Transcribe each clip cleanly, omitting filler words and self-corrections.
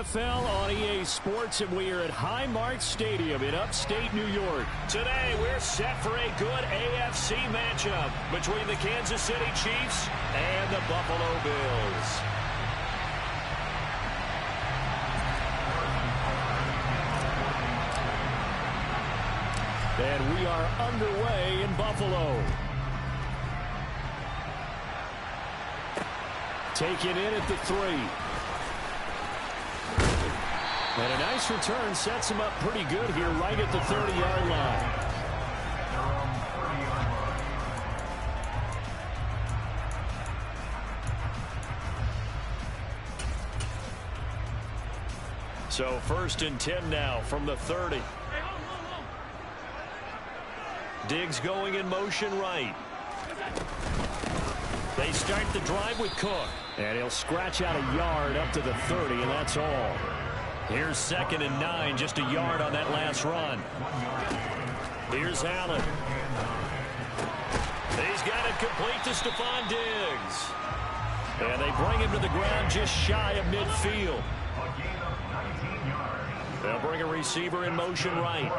NFL on EA Sports, and we are at Highmark Stadium in upstate New York. Today, we're set for a good AFC matchup between the Kansas City Chiefs and the Buffalo Bills. And we are underway in Buffalo. Taken in at the 3. And a nice return sets him up pretty good here right at the 30-yard line. So 1st and 10 now from the 30. Diggs going in motion right. They start the drive with Cook. And he'll scratch out a yard up to the 30, and that's all. Here's 2nd and 9, just a yard on that last run. Here's Allen. He's got it complete to Stephon Diggs. And they bring him to the ground just shy of midfield. They'll bring a receiver in motion right.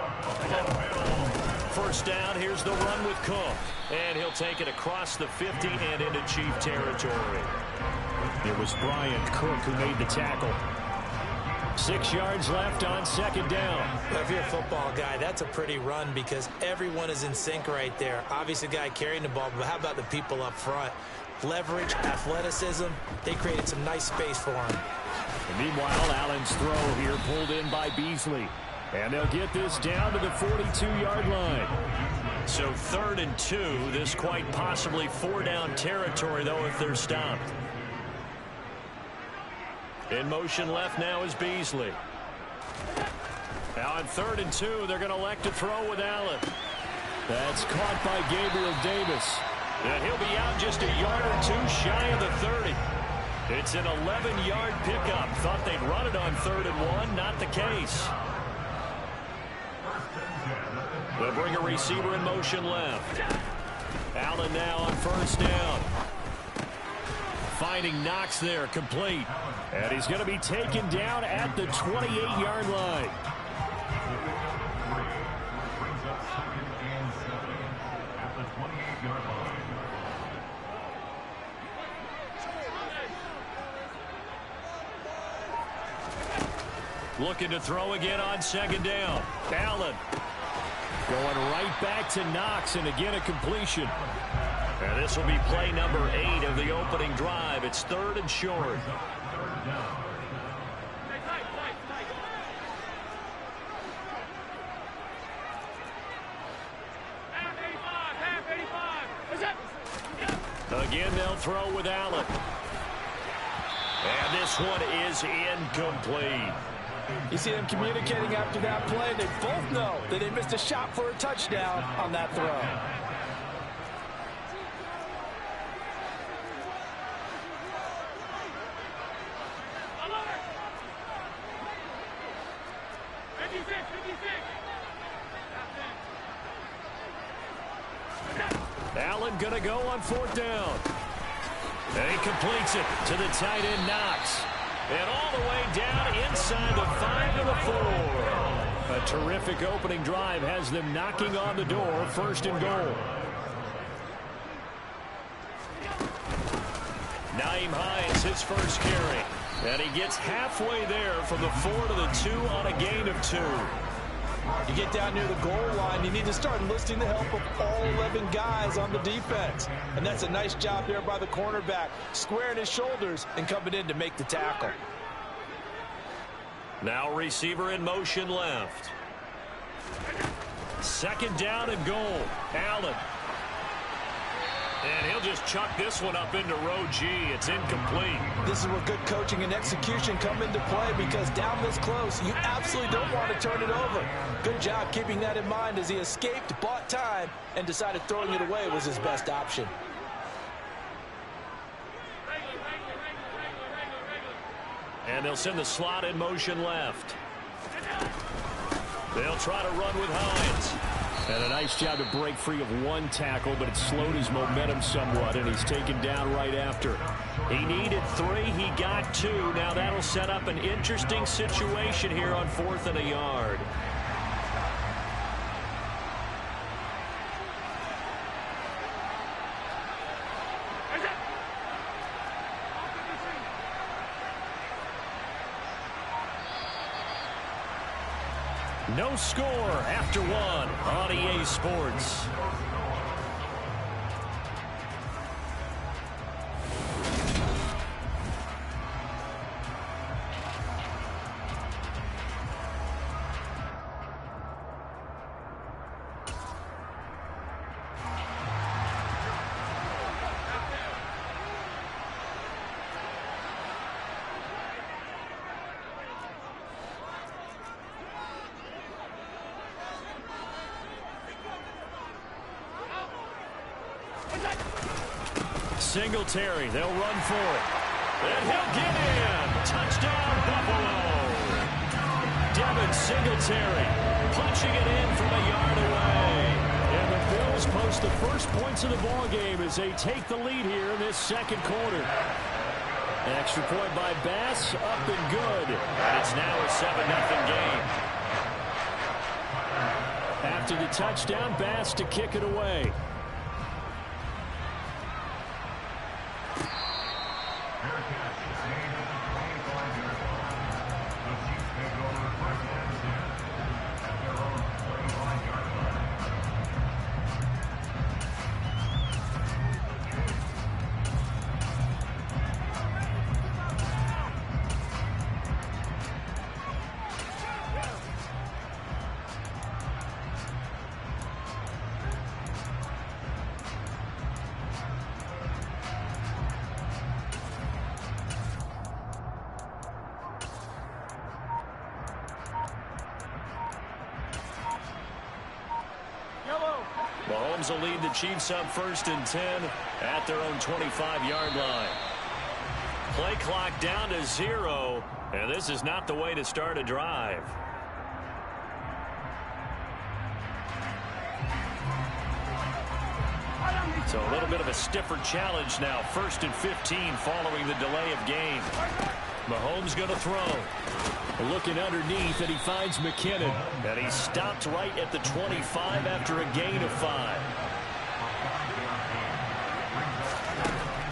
1st down, here's the run with Cook. And he'll take it across the 50 and into Chief territory. It was Brian Cook who made the tackle. 6 yards left on 2nd down. If you're a football guy, that's a pretty run because everyone is in sync right there. Obviously, the guy carrying the ball, but how about the people up front? Leverage, athleticism, they created some nice space for him. And meanwhile, Allen's throw here pulled in by Beasley. And they'll get this down to the 42-yard line. So 3rd and 2, this quite possibly 4-down territory, though, if they're stopped. In motion left now is Beasley. Now on 3rd and 2, they're going to elect to throw with Allen. That's caught by Gabriel Davis. And he'll be out just a yard or 2 shy of the 30. It's an 11-yard pickup. Thought they'd run it on 3rd and 1. Not the case. They'll bring a receiver in motion left. Allen now on 1st down. Finding Knox there, complete. And he's going to be taken down at the 28-yard line. Looking to throw again on 2nd down. Allen going right back to Knox, and again a completion. And this will be play number 8 of the opening drive. It's 3rd and short. Again, they'll throw with Allen. And this one is incomplete. You see them communicating after that play. They both know that they missed a shot for a touchdown on that throw. Allen going to go on 4th down. And he completes it to the tight end Knox. And all the way down inside the 5 to the 4. A terrific opening drive has them knocking on the door. 1st and goal. Nyheim Hines, his first carry. And he gets halfway there from the 4 to the 2 on a gain of 2. You get down near the goal line, you need to start enlisting the help of all 11 guys on the defense. And that's a nice job there by the cornerback, squaring his shoulders and coming in to make the tackle. Now receiver in motion left. 2nd down and goal. Allen. And he'll just chuck this one up into row G. It's incomplete. This is where good coaching and execution come into play because down this close, you absolutely don't want to turn it over. Good job keeping that in mind as he escaped, bought time, and decided throwing it away was his best option. And they'll send the slot in motion left. They'll try to run with Hines. And a nice job to break free of one tackle, but it slowed his momentum somewhat, and he's taken down right after. He needed 3. He got 2. Now that'll set up an interesting situation here on 4th and a yard. No score after 1 on EA Sports. Singletary, they'll run for it. And he'll get in. Touchdown, Buffalo. Devin Singletary punching it in from a yard away. And the Bills post the first points of the ball game as they take the lead here in this second quarter. An extra point by Bass, up and good. And it's now a 7-0 game. After the touchdown, Bass to kick it away. Mahomes will lead the Chiefs up 1st and 10 at their own 25-yard line. Play clock down to 0, and this is not the way to start a drive. So a little bit of a stiffer challenge now. 1st and 15 following the delay of game. Mahomes going to throw. Looking underneath, and he finds McKinnon. And he stopped right at the 25 after a gain of 5.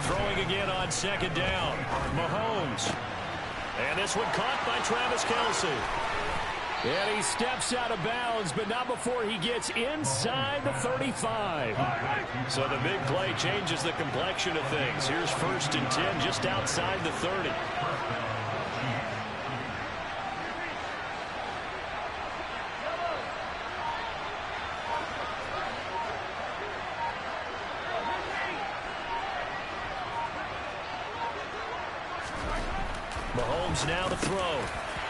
Throwing again on 2nd down. Mahomes. And this one caught by Travis Kelce. And he steps out of bounds, but not before he gets inside the 35. So the big play changes the complexion of things. Here's 1st and 10 just outside the 30. Mahomes now to throw.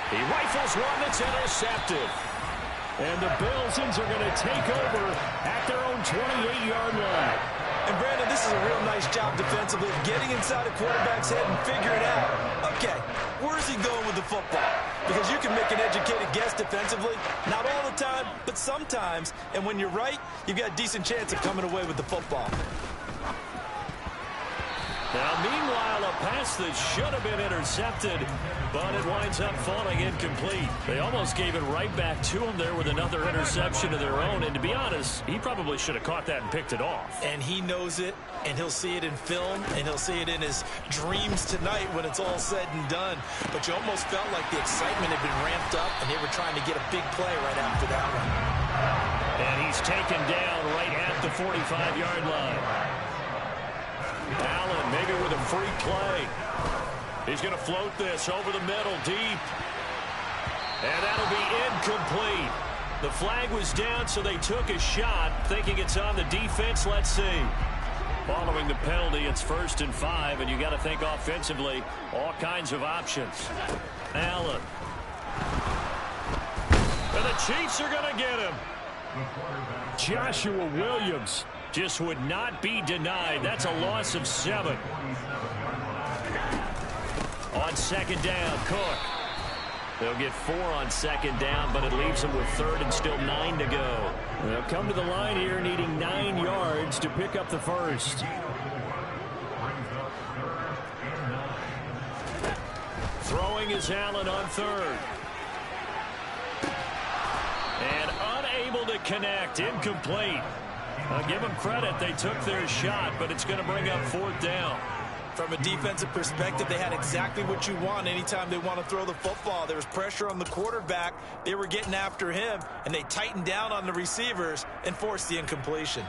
He rifles one that's intercepted. And the Bills are going to take over at their own 28-yard line. And Brandon, this is a real nice job defensively of getting inside a quarterback's head and figuring out, okay, where is he going with the football? Because you can make an educated guess defensively, not all the time, but sometimes. And when you're right, you've got a decent chance of coming away with the football. Now, meanwhile, a pass that should have been intercepted, but it winds up falling incomplete. They almost gave it right back to him there with another interception of their own. And to be honest, he probably should have caught that and picked it off. And he knows it, and he'll see it in film, and he'll see it in his dreams tonight when it's all said and done. But you almost felt like the excitement had been ramped up, and they were trying to get a big play right after that one. And he's taken down right at the 45-yard line. Allen maybe with a free play. He's going to float this over the middle deep. And that'll be incomplete. The flag was down, so they took a shot, thinking it's on the defense. Let's see. Following the penalty, it's 1st and 5, and you got to think offensively, all kinds of options. Allen. And the Chiefs are going to get him. Joshua Williams just would not be denied. That's a loss of 7. On 2nd down, Cook. They'll get 4 on 2nd down, but it leaves them with 3rd and still 9 to go. They'll come to the line here needing 9 yards to pick up the first. throwing is Allen on third. And unable to connect. Incomplete. I'll give them credit. They took their shot, but it's going to bring up fourth down. From a defensive perspective, they had exactly what you want anytime they want to throw the football. There was pressure on the quarterback. They were getting after him, and they tightened down on the receivers and forced the incompletion.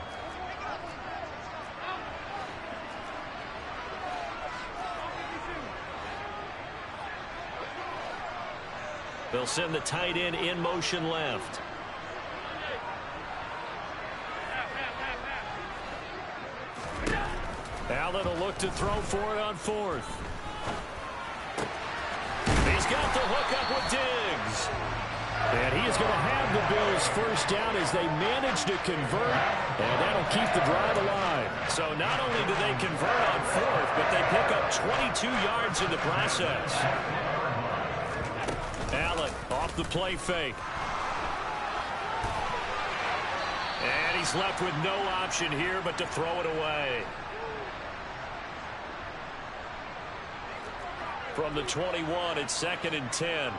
They'll send the tight end in motion left. Allen will look to throw for it on fourth. He's got the hook up with Diggs. And he is going to have the Bills first down as they manage to convert, and that'll keep the drive alive. So not only do they convert on fourth, but they pick up 22 yards in the process. Allen off the play fake. And he's left with no option here but to throw it away. From the 21, it's 2nd and 10.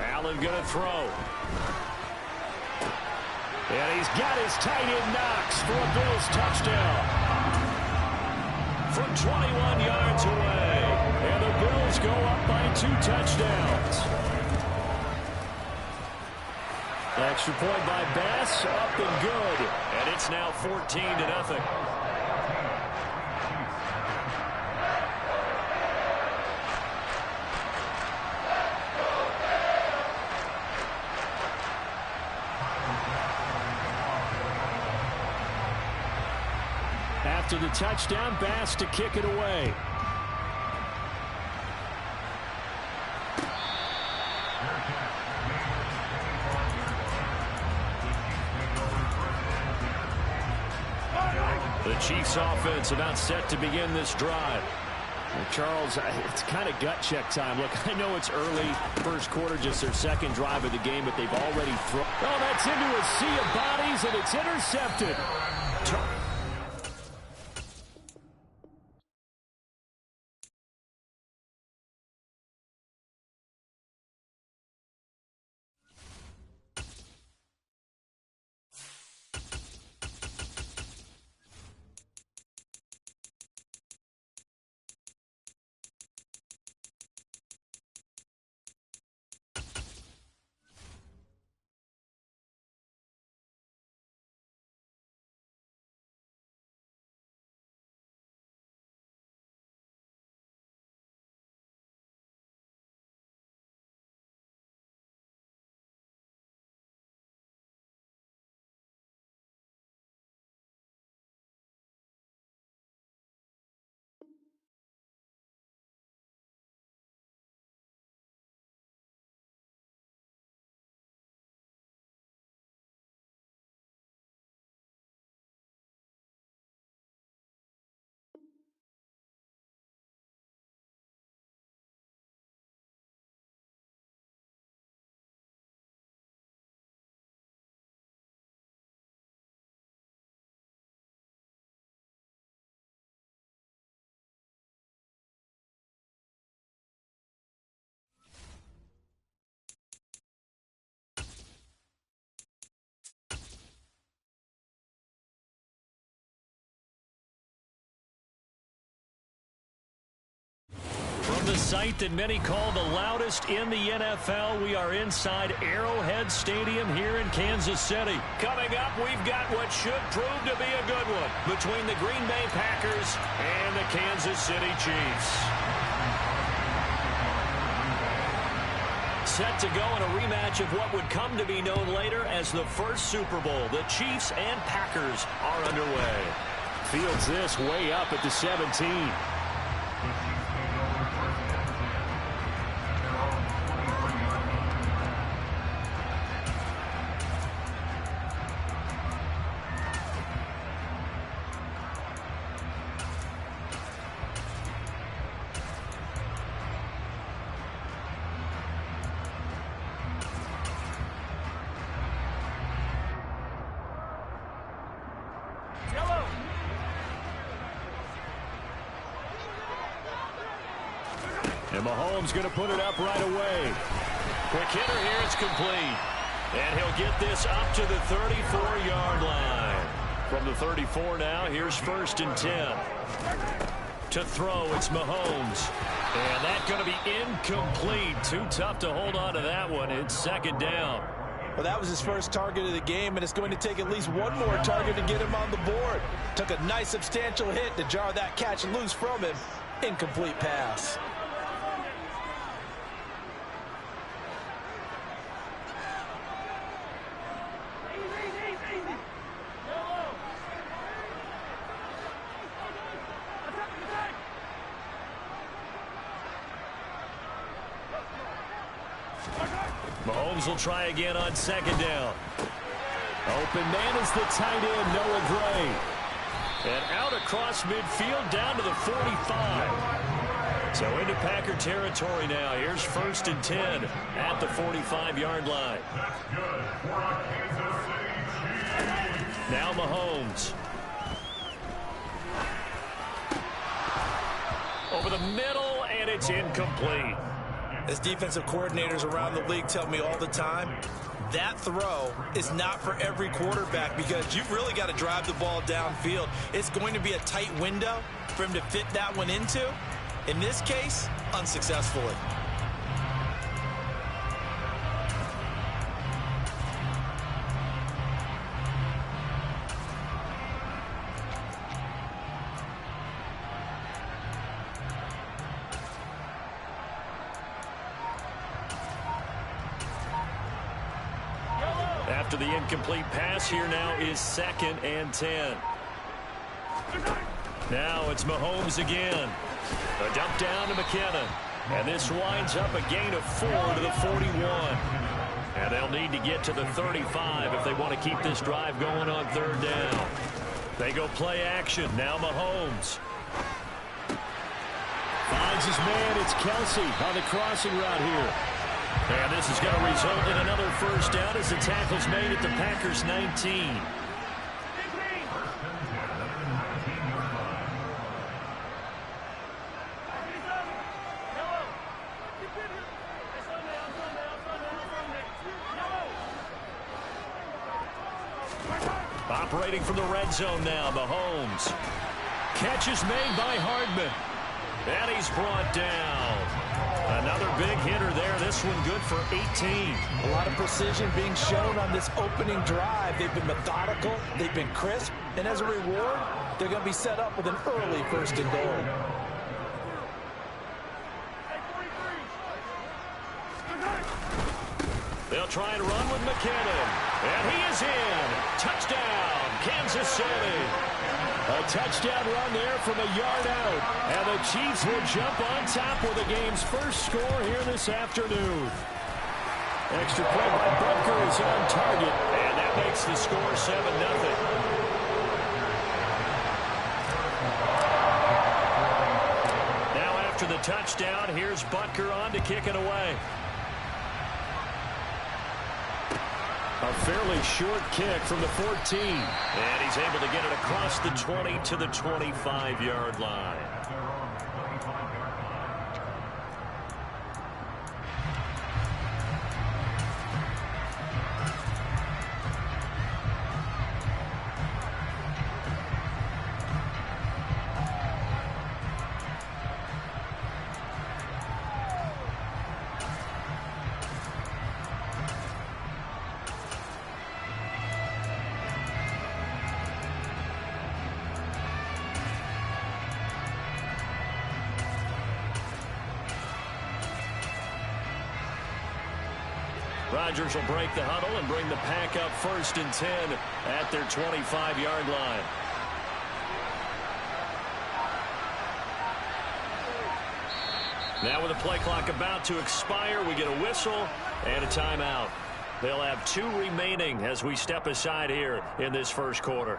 Allen going to throw. And he's got his tight end Knox for a Bills touchdown. From 21 yards away. And the Bills go up by 2 touchdowns. Extra point by Bass, up and good. And it's now 14-0. After the touchdown, Bass to kick it away. The Chiefs offense about set to begin this drive. Well, Charles, it's kind of gut check time. Look, I know it's early, first quarter, just their second drive of the game, but they've already thrown. Oh, that's into a sea of bodies, and it's intercepted. From the site that many call the loudest in the NFL, we are inside Arrowhead Stadium here in Kansas City. Coming up, we've got what should prove to be a good one between the Green Bay Packers and the Kansas City Chiefs. Set to go in a rematch of what would come to be known later as the first Super Bowl. The Chiefs and Packers are underway. Fields this way up at the 17. And Mahomes going to put it up right away. Quick hitter here. It's complete. And he'll get this up to the 34-yard line. From the 34 now, here's 1st and 10. To throw, it's Mahomes. And that's going to be incomplete. Too tough to hold on to that one. It's 2nd down. Well, that was his first target of the game, and it's going to take at least one more target to get him on the board. Took a nice substantial hit to jar that catch loose from him. Incomplete pass. Mahomes will try again on 2nd down. Open man is the tight end, Noah Gray. And out across midfield down to the 45. So into Packer territory now. Here's 1st and 10 at the 45-yard line. Now Mahomes. Over the middle, and it's incomplete. As defensive coordinators around the league tell me all the time, that throw is not for every quarterback because you've really got to drive the ball downfield. It's going to be a tight window for him to fit that one into. In this case, unsuccessfully. After the incomplete pass, here now is 2nd and 10. Now it's Mahomes again. A dump down to McKinnon. And this winds up a gain of 4 to the 41. And they'll need to get to the 35 if they want to keep this drive going on 3rd down. They go play action. Now Mahomes. Finds his man. It's Kelsey on the crossing route here. And this is going to result in another 1st down as the tackle's made at the Packers' 19. Operating from the red zone now, Mahomes. Catch is made by Hardman. And he's brought down. Another big hitter there. This one good for 18. A lot of precision being shown on this opening drive. They've been methodical. They've been crisp. And as a reward, they're going to be set up with an early 1st and goal. They'll try and run with McKinnon. And he is in. Touchdown, Kansas City. A touchdown run there from a yard out. And the Chiefs will jump on top with the game's first score here this afternoon. Extra play by Butker is on target. And that makes the score 7-0. Now after the touchdown, here's Butker on to kick it away. A fairly short kick from the 14. And he's able to get it across the 20 to the 25-yard line. Rodgers will break the huddle and bring the Pack up 1st and 10 at their 25-yard line. Now with the play clock about to expire, we get a whistle and a timeout. They'll have 2 remaining as we step aside here in this first quarter.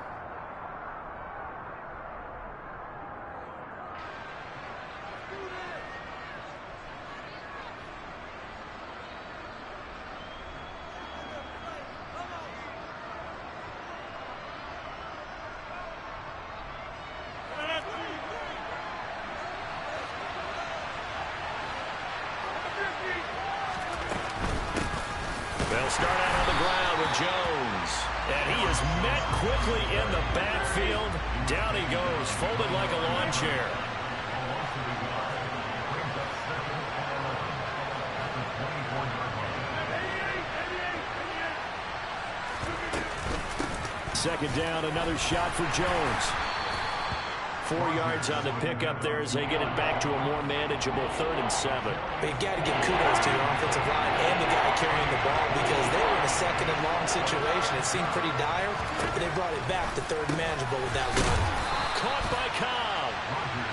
They'll start out on the ground with Jones. And he is met quickly in the backfield. Down he goes, folded like a lawn chair. Second down, another shot for Jones. 4 yards on the pickup there as they get it back to a more manageable 3rd and 7. But you got to give kudos to your offensive line and the guy carrying the ball because they were in a 2nd and long situation. It seemed pretty dire, but they brought it back to 3rd and manageable with that run. Caught by Cobb.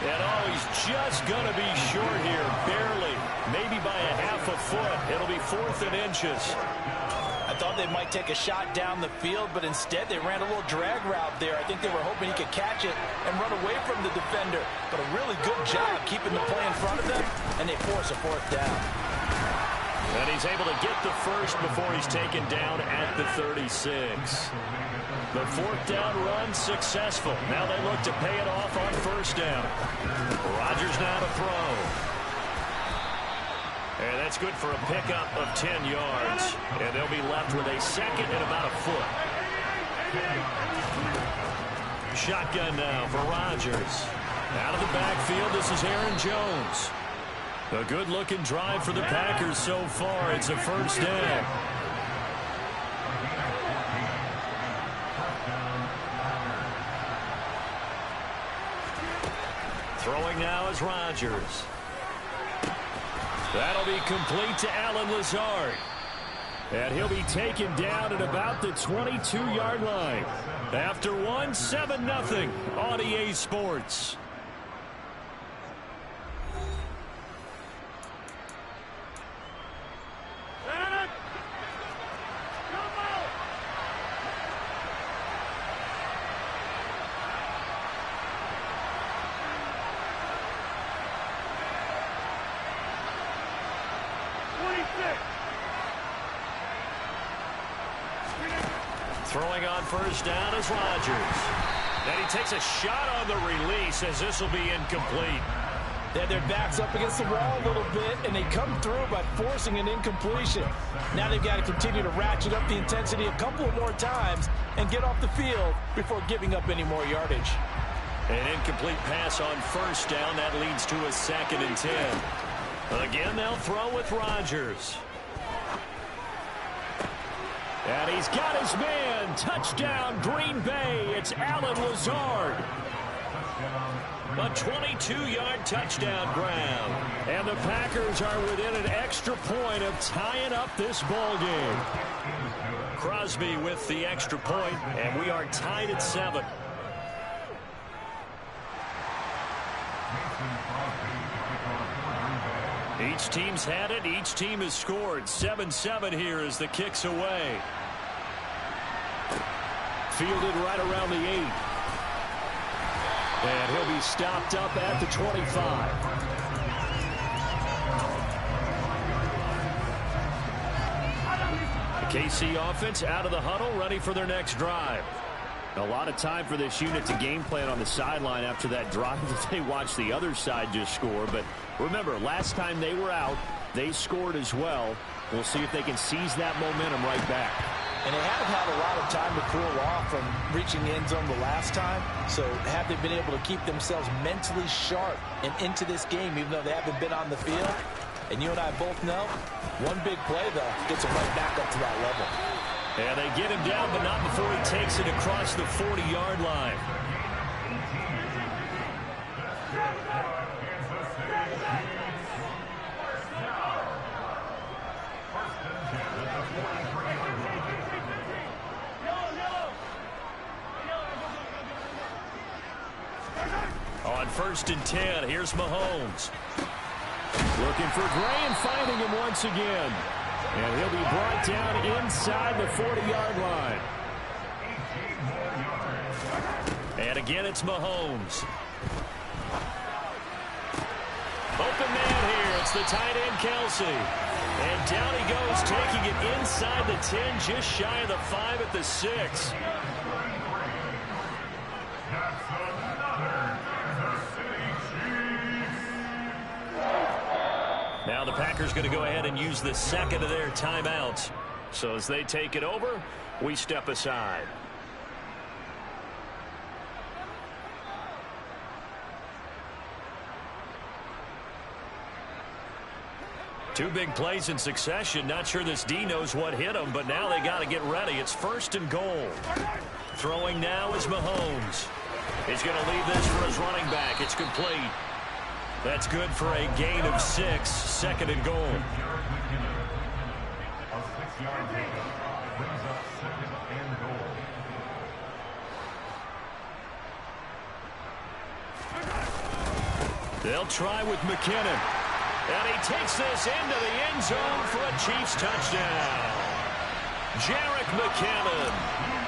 And he's just going to be short here, barely. Maybe by a half a foot. It'll be 4th and inches. I thought they might take a shot down the field, but instead they ran a little drag route there. I think they were hoping he could catch it and run away from the defender. But a really good job keeping the play in front of them, and they force a 4th down. And he's able to get the first before he's taken down at the 36. The 4th down run successful. Now they look to pay it off on 1st down. Rodgers now to throw. And that's good for a pickup of 10 yards. And they'll be left with a 2nd and about a foot. Shotgun now for Rodgers. Out of the backfield, this is Aaron Jones. A good-looking drive for the Packers so far. It's a 1st down. Throwing now is Rodgers. That'll be complete to Allen Lazard. And he'll be taken down at about the 22-yard line. After one, 7-0 on EA Sports. Throwing on 1st down is Rodgers. And he takes a shot on the release as this will be incomplete. They had their backs up against the wall a little bit, and they come through by forcing an incompletion. Now they've got to continue to ratchet up the intensity a couple of more times and get off the field before giving up any more yardage. An incomplete pass on 1st down. That leads to a 2nd and 10. Again, they'll throw with Rodgers. And he's got his man. Touchdown, Green Bay. It's Allen Lazard. A 22-yard touchdown grab. And the Packers are within an extra point of tying up this ball game. Crosby with the extra point, and we are tied at 7. Each team's had it. Each team has scored. 7-7 here as the kick's away. Fielded right around the 8. And he'll be stopped up at the 25. The KC offense out of the huddle, ready for their next drive. A lot of time for this unit to game plan on the sideline after that drive that they watched the other side just score. But remember, last time they were out, they scored as well. We'll see if they can seize that momentum right back. And they have had a lot of time to cool off from reaching the end zone the last time. So have they been able to keep themselves mentally sharp and into this game, even though they haven't been on the field? And you and I both know, one big play, though, gets them right back up to that level. And they get him down, but not before he takes it across the 40-yard line. On 1st and 10, here's Mahomes. Looking for Gray and finding him once again. And he'll be brought down inside the 40-yard line. And again, it's Mahomes. Open man here. It's the tight end, Kelsey. And down he goes, taking it inside the 10, just shy of the 5 at the 6. Now the Packers going to go ahead and use the 2nd of their timeouts. So as they take it over, we step aside. Two big plays in succession. Not sure this D knows what hit him, but now they got to get ready. It's 1st and goal. Throwing now is Mahomes. He's going to leave this for his running back. It's complete. That's good for a gain of 6. 2nd and goal. They'll try with McKinnon. And he takes this into the end zone for a Chiefs touchdown. Jerick McKinnon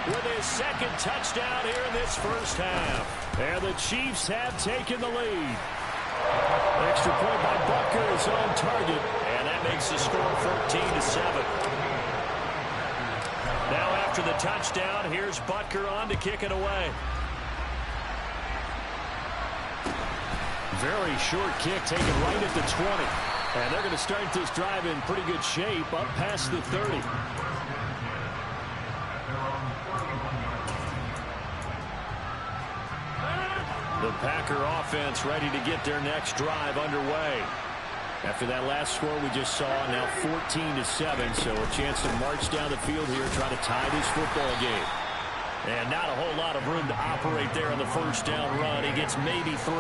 with his 2nd touchdown here in this first half. And the Chiefs have taken the lead. Extra point by Butker is on target. And that makes the score 14-7. Now after the touchdown, here's Butker on to kick it away. Very short kick taken right at the 20. And they're going to start this drive in pretty good shape up past the 30. The Packer offense ready to get their next drive underway. After that last score we just saw, now 14-7, so a chance to march down the field here, try to tie this football game. And not a whole lot of room to operate there on the first down run. He gets maybe 3.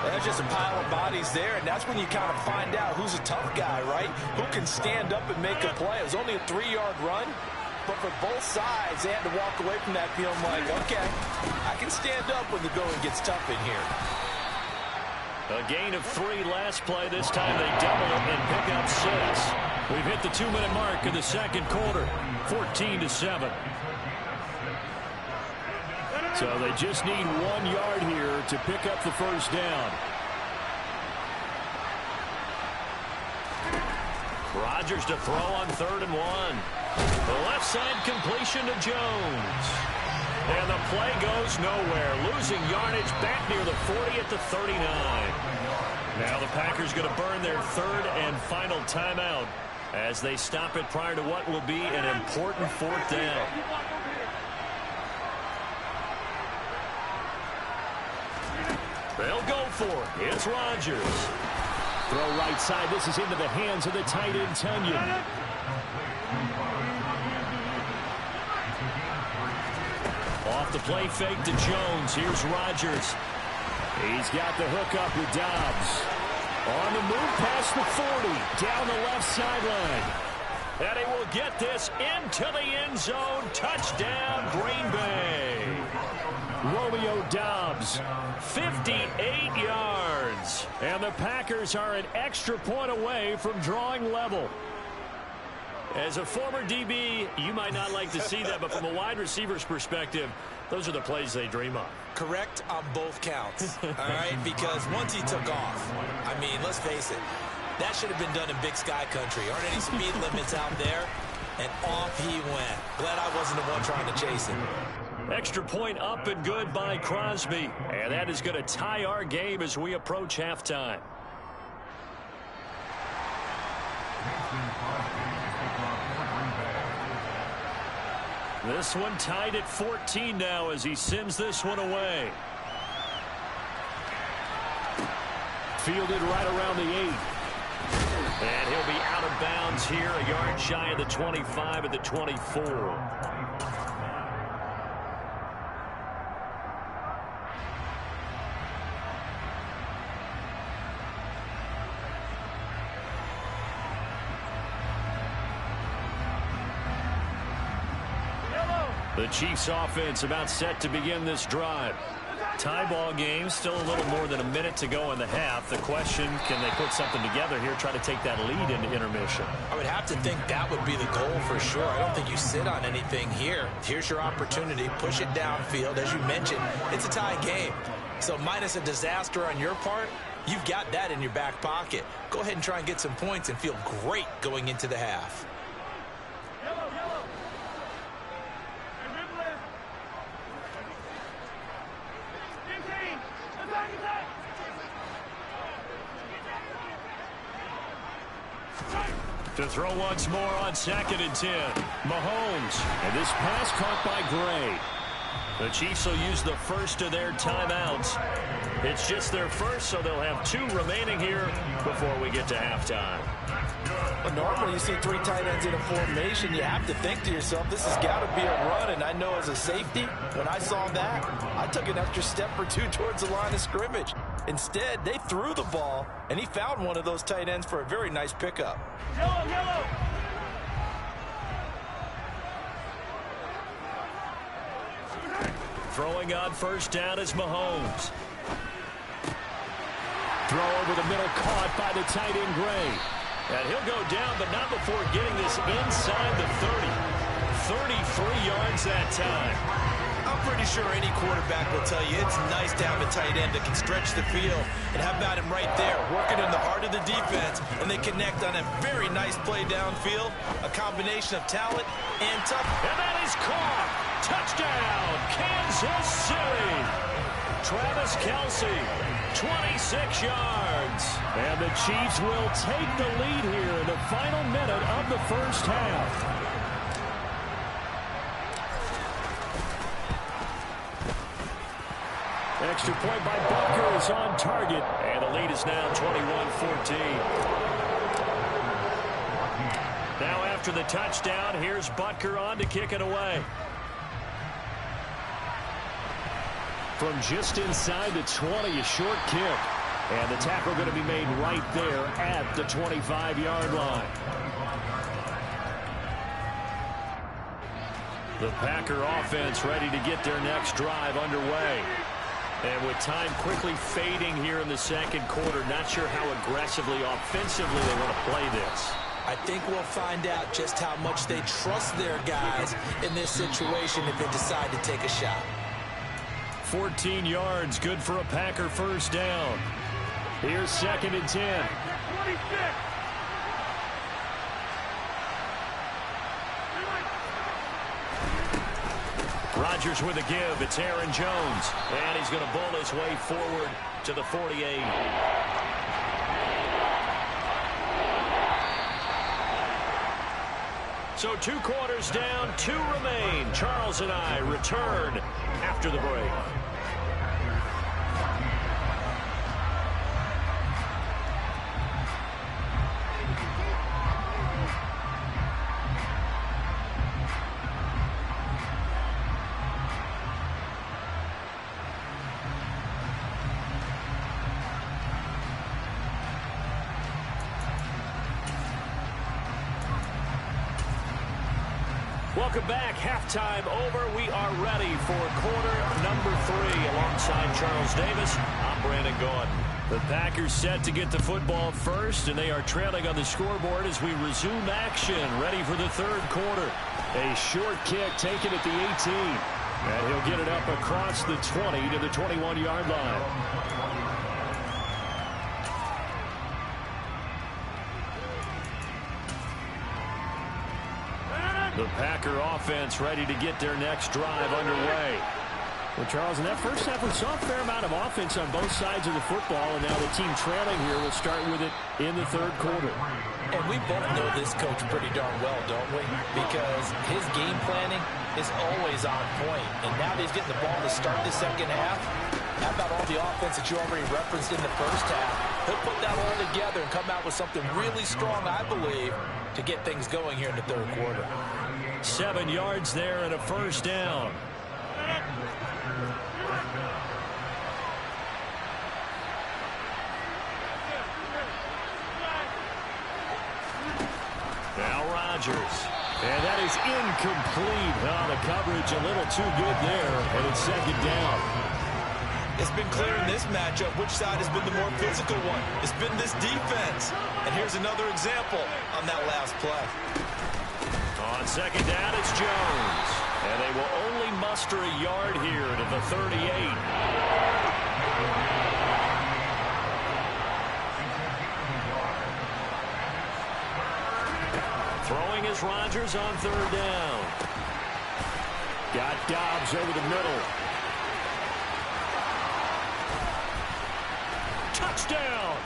There's just a pile of bodies there, and that's when you kind of find out who's a tough guy, right? Who can stand up and make a play. It was only a 3-yard run, but for both sides, they had to walk away from that feeling like, okay, I can stand up when the going gets tough in here. A gain of 3 last play. This time they double it and pick up 6. We've hit the 2-minute mark in the second quarter, 14-7. So they just need 1 yard here to pick up the first down. Rodgers to throw on 3rd and 1. The left side completion to Jones. And the play goes nowhere. Losing yardage back near the 40 at the 39. Now the Packers going to burn their 3rd and final timeout as they stop it prior to what will be an important 4th down. They'll go for it. It's Rodgers. Throw right side. This is into the hands of the tight end, Tunyon. Off the play fake to Jones. Here's Rodgers. He's got the hook up with Dobbs. On the move past the 40. Down the left sideline. And he will get this into the end zone. Touchdown, Green Bay. Romeo Dobbs, 58 yards. And the Packers are an extra point away from drawing level. As a former DB, you might not like to see that, but from a wide receiver's perspective, those are the plays they dream of. Correct on both counts, all right? Because once he took off, I mean, let's face it, that should have been done in Big Sky Country. Aren't any speed limits out there? And off he went. Glad I wasn't the one trying to chase him. Extra point up and good by Crosby. And that is going to tie our game as we approach halftime. This one tied at 14 now as he sends this one away. Fielded right around the 8. And he'll be out of bounds here, a yard shy of the 25 at the 24. The Chiefs offense about set to begin this drive. Tie ball game, still a little more than a minute to go in the half. The question, can they put something together here, try to take that lead into intermission? I would have to think that would be the goal for sure. I don't think you sit on anything here. Here's your opportunity. Push it downfield. As you mentioned, it's a tie game. So minus a disaster on your part, you've got that in your back pocket. Go ahead and try and get some points and feel great going into the half. To throw once more on 2nd and 10. Mahomes. And this pass caught by Gray. The Chiefs will use the first of their timeouts. It's just their first, so they'll have 2 remaining here before we get to halftime. But normally you see 3 tight ends in a formation, you have to think to yourself, this has got to be a run. And I know as a safety, when I saw that, I took an extra step or 2 towards the line of scrimmage. Instead, they threw the ball, and he found one of those tight ends for a very nice pickup. Yellow. Throwing on first down is Mahomes. Throw over the middle, caught by the tight end Gray. And he'll go down, but not before getting this inside the 30. 33 yards that time. I'm pretty sure any quarterback will tell you it's nice to have a tight end that can stretch the field. And how about him right there, working in the heart of the defense, and they connect on a very nice play downfield. A combination of talent and toughness. And that is caught. Touchdown, Kansas City. Travis Kelce, 26 yards. And the Chiefs will take the lead here in the final minute of the first half. Extra point by Butker is on target. And the lead is now 21-14. Now after the touchdown, here's Butker on to kick it away. From just inside the 20, a short kick. And the tackle going to be made right there at the 25-yard line. The Packer offense ready to get their next drive underway. And with time quickly fading here in the second quarter, not sure how aggressively, offensively they want to play this. I think we'll find out just how much they trust their guys in this situation if they decide to take a shot. 14 yards, good for a Packer first down. Here's 2nd and 10. 26. Rodgers with a give. It's Aaron Jones. And he's going to bowl his way forward to the 48. So 2 quarters down, 2 remain. Charles and I return after the break. Welcome back. Halftime over. We are ready for quarter number 3. Alongside Charles Davis, I'm Brandon Gaudin. The Packers set to get the football first, and they are trailing on the scoreboard as we resume action, ready for the third quarter. A short kick taken at the 18. And he'll get it up across the 20 to the 21-yard line. The Packer offense ready to get their next drive underway. Well, Charles, in that first half, we saw a fair amount of offense on both sides of the football, and now the team trailing here will start with it in the third quarter. And we both know this coach pretty darn well, don't we? Because his game planning is always on point. And now that he's getting the ball to start the second half, how about all the offense that you already referenced in the first half? He'll put that all together and come out with something really strong, I believe, to get things going here in the third quarter. 7 yards there and a first down. Now Rodgers. And that is incomplete. Oh, the coverage a little too good there, and it's second down. It's been clear in this matchup which side has been the more physical one. It's been this defense. And here's another example on that last play. On second down, it's Jones. And they will only muster a yard here to the 38. Throwing is Rodgers on third down. Got Dobbs over the middle. Touchdown!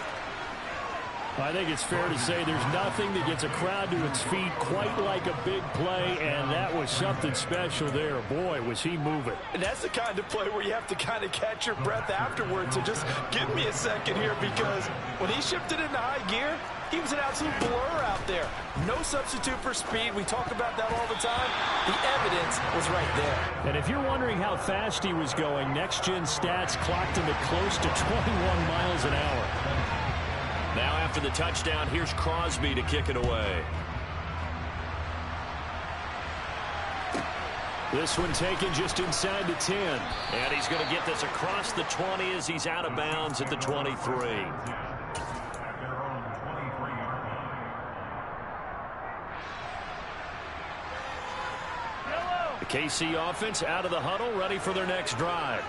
I think it's fair to say there's nothing that gets a crowd to its feet quite like a big play, and that was something special there. Boy, was he moving. And that's the kind of play where you have to kind of catch your breath afterwards. So just give me a second here, because when he shifted into high gear, he was an absolute blur out there. No substitute for speed. We talk about that all the time. The evidence was right there. And if you're wondering how fast he was going, Next Gen Stats clocked him at close to 21 miles an hour. Now after the touchdown, here's Crosby to kick it away. This one taken just inside the 10. And he's going to get this across the 20 as he's out of bounds at the 23. The KC offense out of the huddle, ready for their next drive.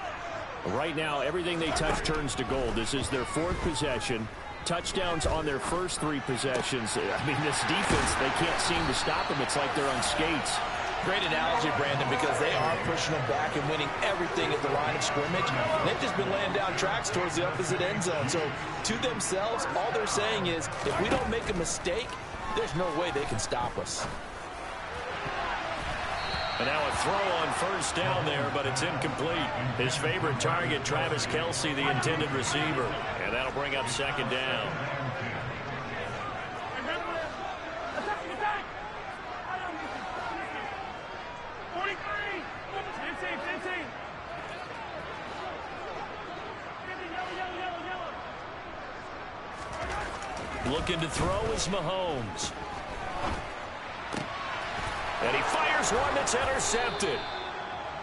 Right now, everything they touch turns to gold. This is their 4th possession. Touchdowns on their first 3 possessions. I mean, this defense, they can't seem to stop them. It's like they're on skates. Great analogy, Brandon, because they are pushing them back and winning everything at the line of scrimmage. They've just been laying down tracks towards the opposite end zone. So to themselves, all they're saying is, if we don't make a mistake, there's no way they can stop us. And now a throw on first down there, but it's incomplete. His favorite target, Travis Kelce, the intended receiver. And that'll bring up second down. Looking to throw is Mahomes. And he fires one that's intercepted.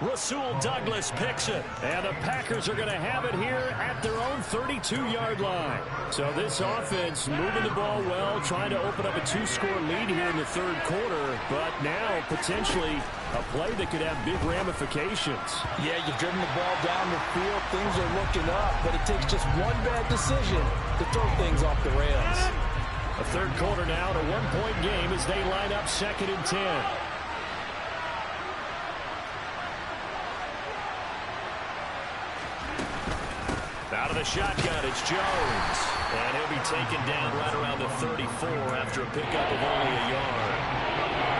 Rasul Douglas picks it. And the Packers are going to have it here at their own 32-yard line. So this offense moving the ball well, trying to open up a 2-score lead here in the 3rd quarter. But now potentially a play that could have big ramifications. Yeah, you've driven the ball down the field. Things are looking up, but it takes just one bad decision to throw things off the rails. A 3rd quarter now, and a 1-point game as they line up 2nd and 10. Out of the shotgun, it's Jones. And he'll be taken down right around the 34 after a pickup of only a yard.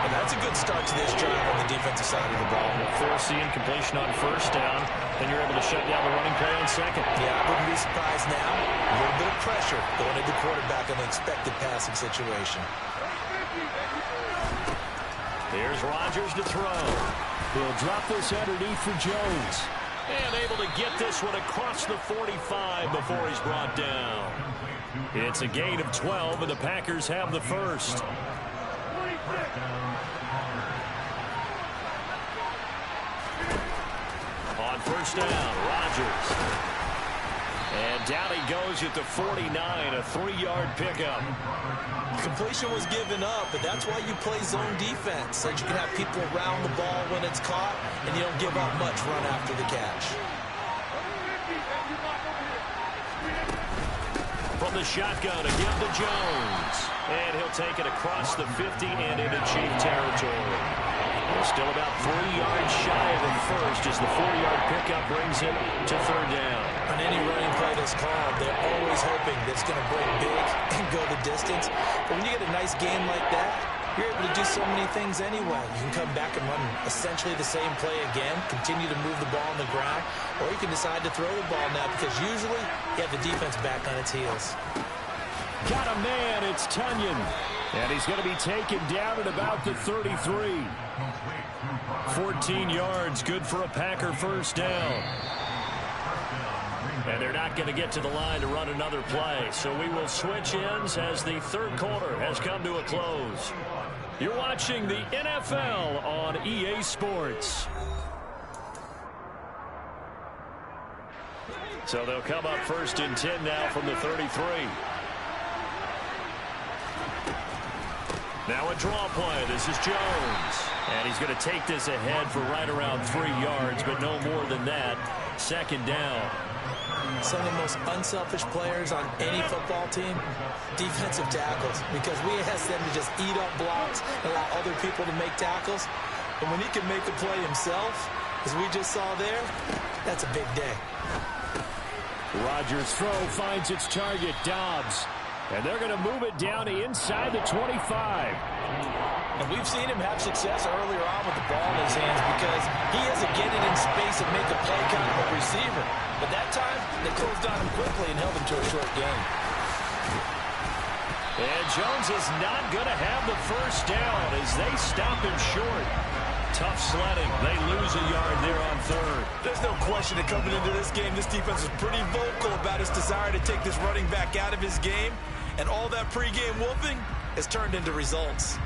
And that's a good start to this drive on the defensive side of the ball. Forcing completion on first down, and you're able to shut down the running play on second. Yeah, I wouldn't be surprised now. A little bit of pressure going at the quarterback in the expected passing situation. Here's Rodgers to throw. He'll drop this underneath for Jones. And able to get this one across the 45 before he's brought down. It's a gain of 12, and the Packers have the first. On first down, Rodgers. And down he goes at the 49, a 3-yard pickup. Completion was given up, but that's why you play zone defense, so that you can have people around the ball when it's caught, and you don't give up much run after the catch. From the shotgun, a give to Jones. And he'll take it across the 50 and into Chief territory. They're still about 3 yards shy of the first as the 4-yard pickup brings it to 3rd down. On any running play that's called, they're always hoping that it's going to break big and go the distance. But when you get a nice game like that, you're able to do so many things anyway. You can come back and run essentially the same play again, continue to move the ball on the ground, or you can decide to throw the ball now because usually you have the defense back on its heels. Got a man, it's Tunyon. And he's going to be taken down at about the 33. 14 yards, good for a Packer first down. And they're not going to get to the line to run another play. So we will switch ends as the 3rd quarter has come to a close. You're watching the NFL on EA Sports. So they'll come up 1st and 10 now from the 33. Now a draw play. This is Jones. And he's going to take this ahead for right around 3 yards, but no more than that. 2nd down. Some of the most unselfish players on any football team, defensive tackles, because we ask them to just eat up blocks and allow other people to make tackles. And when he can make a play himself, as we just saw there, that's a big day. Rodgers' throw finds its target, Dobbs. And they're going to move it down to inside the 25. And we've seen him have success earlier on with the ball in his hands because he isn't getting in space and make a play kind of a receiver. But that time, they closed on him quickly and held him to a short gain. And Jones is not going to have the first down as they stop him short. Tough sledding. They lose a yard there on third. There's no question that coming into this game, this defense was pretty vocal about his desire to take this running back out of his game. And all that pregame wolfing has turned into results.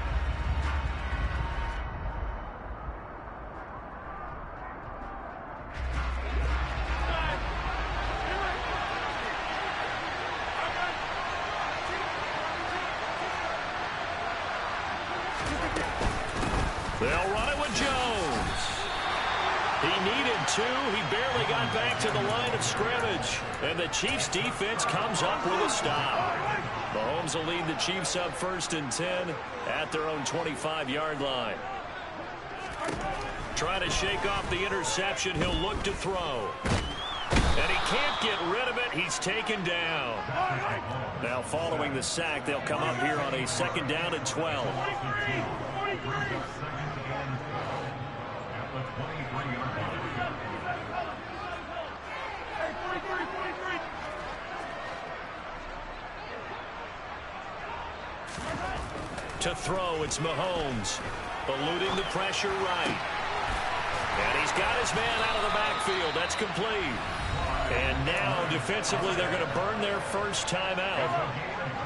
They'll run it with Jones. He needed two. He barely got back to the line of scrimmage. And the Chiefs defense comes up with a stop. Mahomes will lead the Chiefs up 1st and 10 at their own 25-yard line. Trying to shake off the interception. He'll look to throw. And he can't get rid of it. He's taken down. Now following the sack, they'll come up here on a 2nd down and 12. To throw, it's Mahomes. Eluding the pressure right. And he's got his man out of the backfield. That's complete. And now, defensively, they're going to burn their first timeout.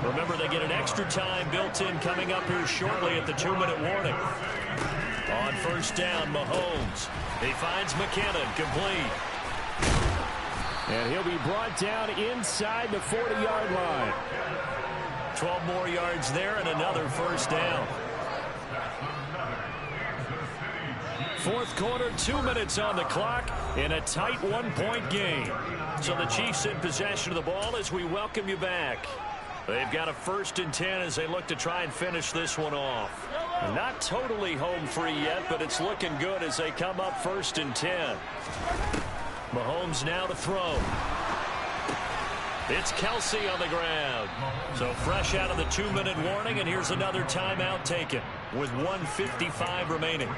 Remember, they get an extra time built in coming up here shortly at the 2-minute warning. On 1st down, Mahomes. He finds McKinnon, complete. And he'll be brought down inside the 40-yard line. 12 more yards there and another 1st down. 4th quarter, 2 minutes on the clock in a tight 1-point game. So the Chiefs in possession of the ball as we welcome you back. They've got a 1st and 10 as they look to try and finish this one off. Not totally home free yet, but it's looking good as they come up 1st and 10. Mahomes now to throw. It's Kelsey on the ground. So fresh out of the 2-minute warning, and here's another timeout taken with 1:55 remaining.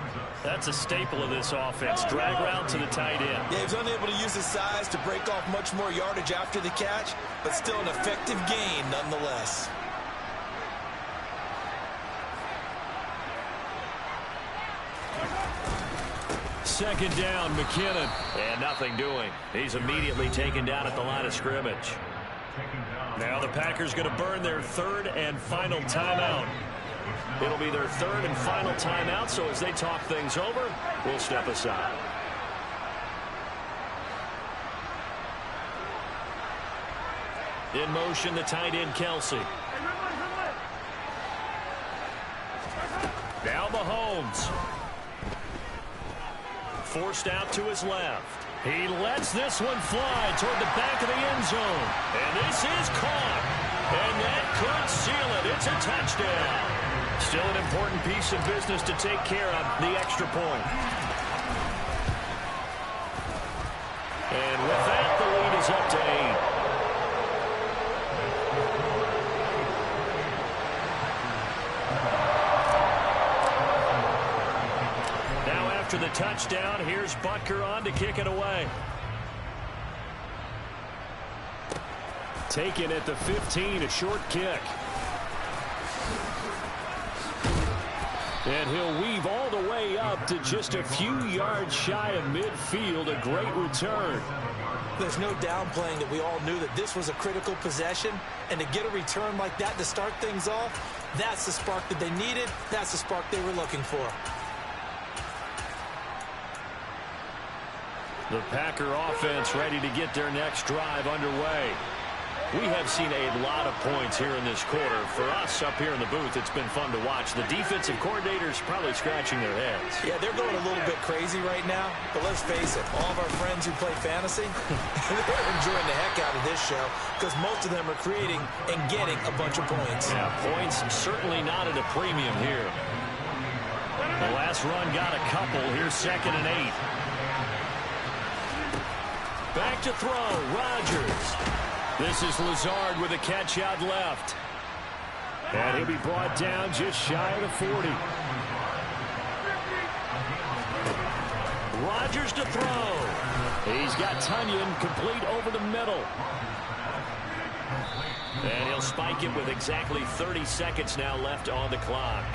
That's a staple of this offense. Drag route to the tight end. Yeah, he was unable to use his size to break off much more yardage after the catch, but still an effective gain nonetheless. Second down, McKinnon. And nothing doing. He's immediately taken down at the line of scrimmage. Now the Packers going to burn their 3rd and final timeout. It'll be their 3rd and final timeout, so as they talk things over, we'll step aside. In motion, the tight end, Kelsey. Now Mahomes. Forced out to his left. He lets this one fly toward the back of the end zone. And this is caught. And that could seal it. It's a touchdown. Still an important piece of business to take care of, the extra point. And with that, the lead is up to 8. After the touchdown, here's Butker on to kick it away. Taken at the 15, a short kick. And he'll weave all the way up to just a few yards shy of midfield. A great return. There's no downplaying that we all knew that this was a critical possession. And to get a return like that to start things off, that's the spark that they needed. That's the spark they were looking for. The Packer offense ready to get their next drive underway. We have seen a lot of points here in this quarter. For us up here in the booth, it's been fun to watch. The defensive coordinators probably scratching their heads. Yeah, they're going a little bit crazy right now. But let's face it, all of our friends who play fantasy, they're enjoying the heck out of this show because most of them are creating and getting a bunch of points. Yeah, points certainly not at a premium here. The last run got a couple. Here's 2nd and 8. Back to throw, Rodgers. This is Lazard with a catch out left. And he'll be brought down just shy of the 40. Rodgers to throw. He's got Tonyan complete over the middle. And he'll spike it with exactly 30 seconds now left on the clock.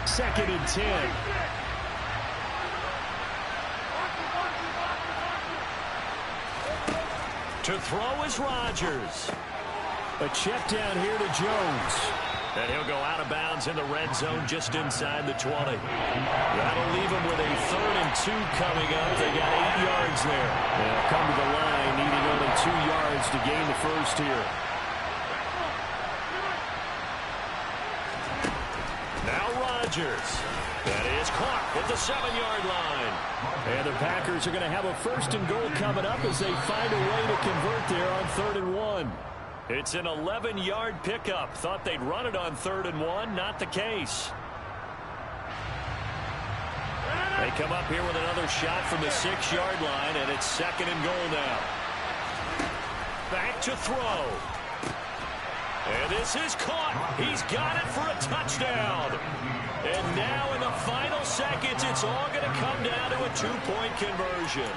Second and 10. To throw is Rodgers. A check down here to Jones. And he'll go out of bounds in the red zone just inside the 20. That'll leave him with a 3rd and 2 coming up. They got 8 yards there. They'll come to the line needing only 2 yards to gain the first here. Now Rodgers. That is caught at the 7-yard line. And the Packers are going to have a 1st and goal coming up as they find a way to convert there on 3rd and 1. It's an 11-yard pickup. Thought they'd run it on 3rd and 1. Not the case. They come up here with another shot from the 6-yard line, and it's 2nd and goal now. Back to throw. And this is caught. He's got it for a touchdown. And now in the final seconds, it's all going to come down to a 2-point conversion.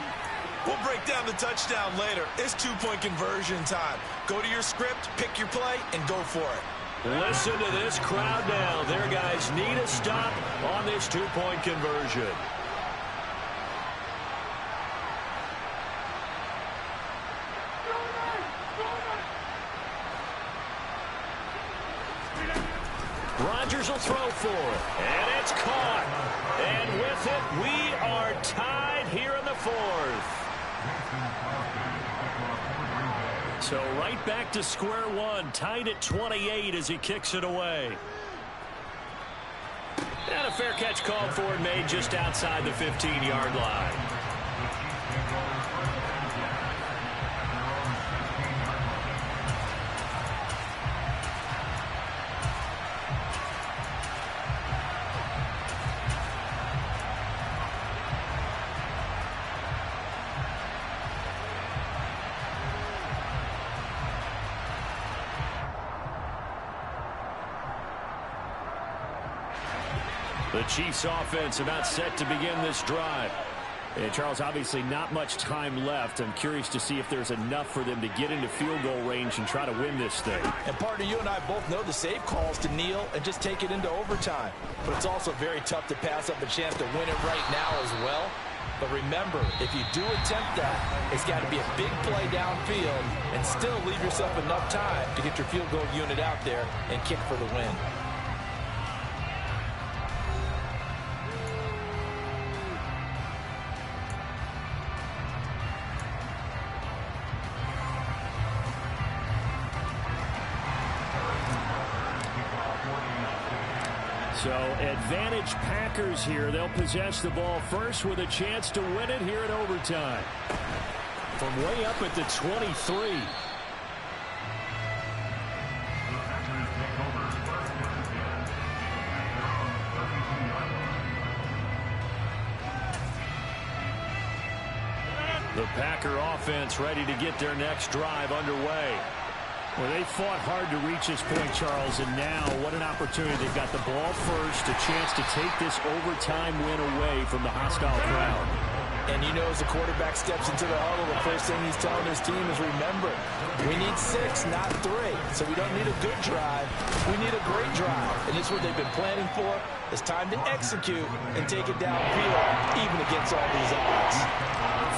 We'll break down the touchdown later. It's 2-point conversion time. Go to your script, pick your play, and go for it. Listen to this crowd now. Their guys need a stop on this 2-point conversion. Rodgers will throw for it, and it's caught. And with it, we are tied here in the 4th. So right back to square one, tied at 28 as he kicks it away. And a fair catch called for and made just outside the 15-yard line. The Chiefs offense about set to begin this drive. And Charles, obviously not much time left. I'm curious to see if there's enough for them to get into field goal range and try to win this thing. And partner, you and I both know the save calls to kneel and just take it into overtime. But it's also very tough to pass up a chance to win it right now as well. But remember, if you do attempt that, it's got to be a big play downfield and still leave yourself enough time to get your field goal unit out there and kick for the win. So advantage Packers here. They'll possess the ball first with a chance to win it here in overtime. From way up at the 23. The Packer offense ready to get their next drive underway. Well, they fought hard to reach this point, Charles, and now what an opportunity. They've got the ball first, a chance to take this overtime win away from the hostile crowd. And you know, as the quarterback steps into the huddle, the first thing he's telling his team is, remember, we need 6, not 3. So we don't need a good drive. We need a great drive. And this is what they've been planning for. It's time to execute and take it downfield, even against all these odds.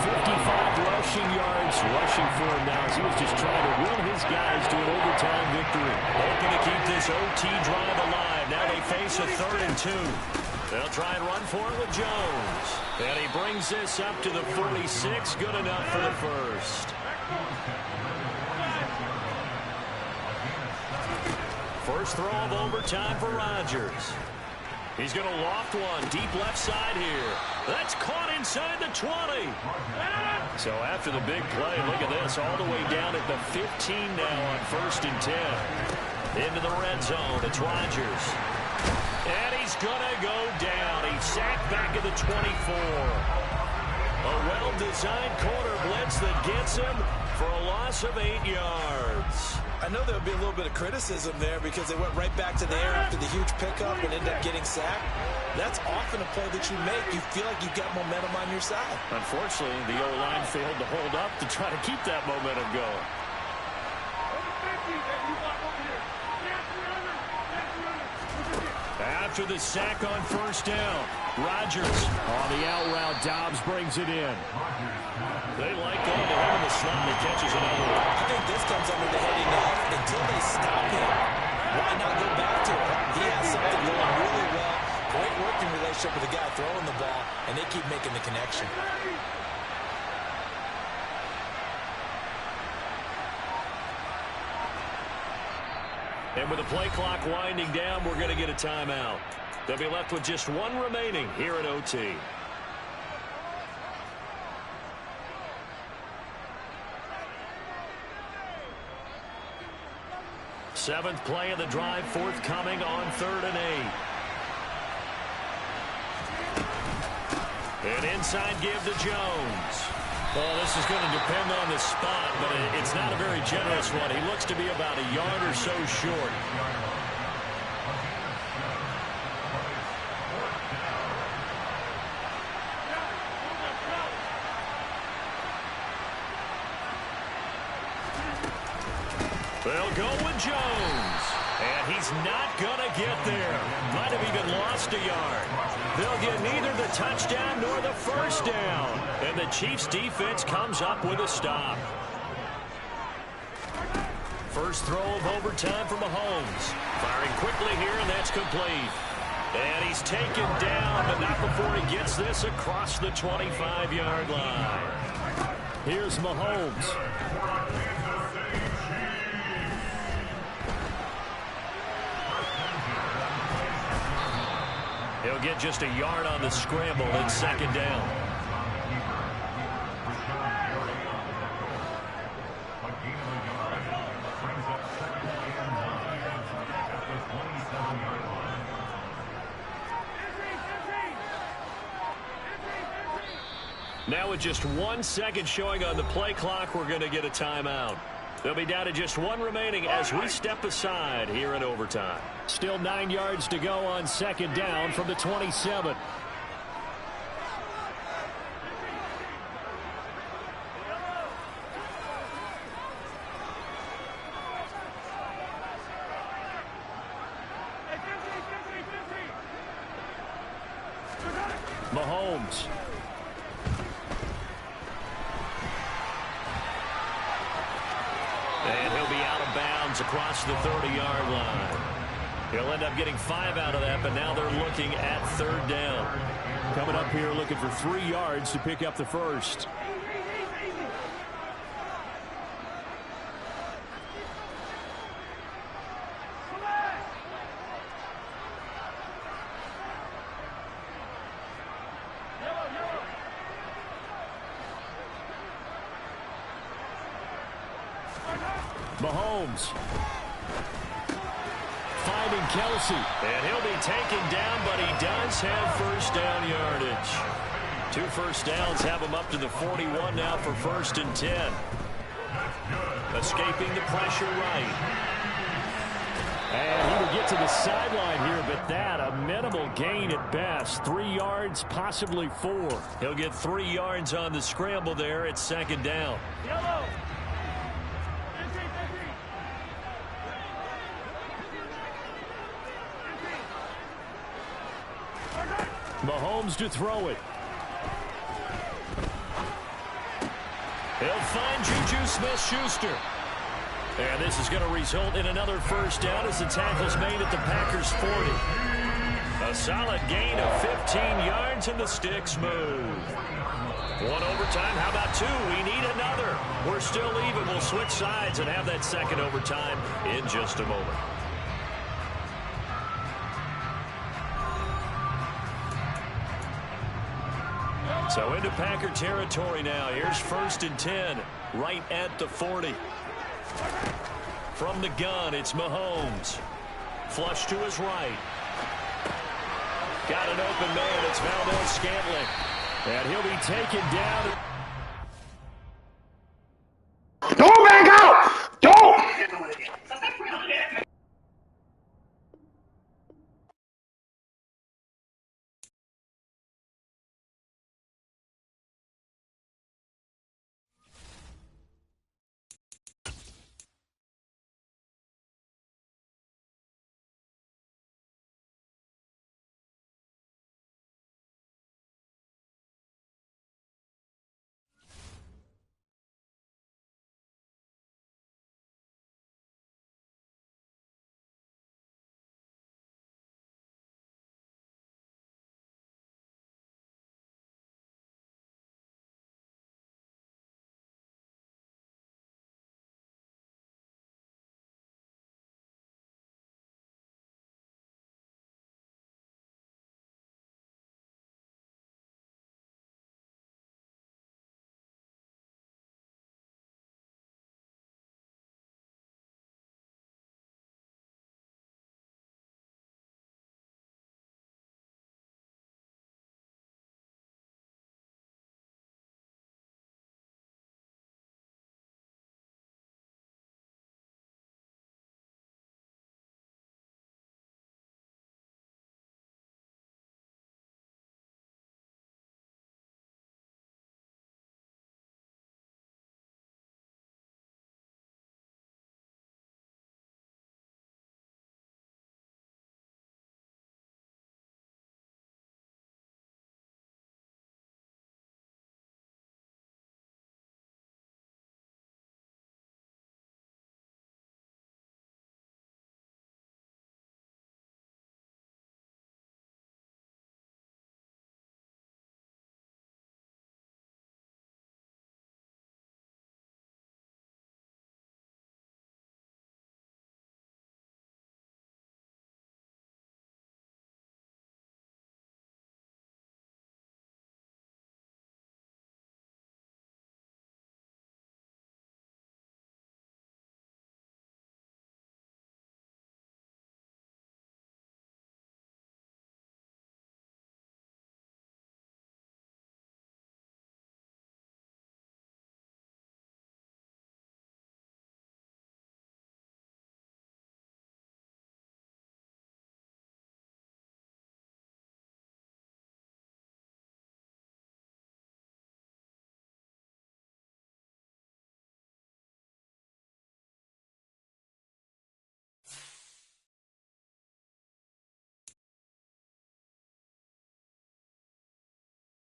55 rushing yards, rushing for him now as he was just trying to will his guys to an overtime victory. Hoping to keep this OT drive alive. Now they face a 3rd and 2. They'll try and run for it with Jones. And he brings this up to the 46. Good enough for the first. First throw of overtime for Rodgers. He's going to loft one deep left side here. That's caught inside the 20. So after the big play, look at this, all the way down at the 15 now on 1st and 10. Into the red zone. It's Rodgers. And he he's going to go down. He's sacked back at the 24. A well-designed corner blitz that gets him for a loss of 8 yards. I know there'll be a little bit of criticism there because they went right back to the air after the huge pickup and ended up getting sacked. That's often a play that you make. You feel like you've got momentum on your side. Unfortunately, the O-line failed to hold up to try to keep that momentum going. After the sack on first down, Rodgers on the out route. Dobbs brings it in. They like going to him in the slot. He catches another one. I think this comes under the heading of until they stop him, why not go back to it? He has something going really well. Great working relationship with the guy throwing the ball, and they keep making the connection. And with the play clock winding down, we're going to get a timeout. They'll be left with just one remaining here at OT. Seventh play of the drive, forthcoming on 3rd and 8. An inside give to Jones. Well, this is going to depend on the spot, but it's not a very generous one. He looks to be about a yard or so short. They'll go with Jones. And he's not going to get there. Might have even lost a yard. They'll get neither the touchdown nor the first down. And the Chiefs defense comes up with a stop. First throw of overtime for Mahomes. Firing quickly here, and that's complete. And he's taken down, but not before he gets this across the 25-yard line. Here's Mahomes. He'll get just a yard on the scramble in 2nd down. Now with just 1 second showing on the play clock, we're going to get a timeout. They'll be down to just one remaining as we step aside here in overtime. Still 9 yards to go on 2nd down from the 27. Mahomes. And he'll be out of bounds across the 30-yard line. He'll end up getting 5 out of that, but now they're looking at 3rd down. Coming up here looking for 3 yards to pick up the first. Mahomes finding Kelsey, and he'll be taken down, but he does have first down yardage. 2 first downs have him up to the 41 now for 1st and 10. Escaping the pressure right. And he will get to the sideline here, but that a minimal gain at best. 3 yards, possibly 4. He'll get 3 yards on the scramble there at 2nd down. Yellow. Mahomes to throw it. He'll find Juju Smith-Schuster. And this is going to result in another first down as the tackle's made at the Packers' 40. A solid gain of 15 yards and the sticks move. 1 overtime. How about 2? We need another. We're still even. We'll switch sides and have that 2nd overtime in just a moment. So into Packer territory now. Here's 1st and 10, right at the 40. From the gun, it's Mahomes. Flush to his right. Got an open man. It's Valdez Scantling. And he'll be taken down.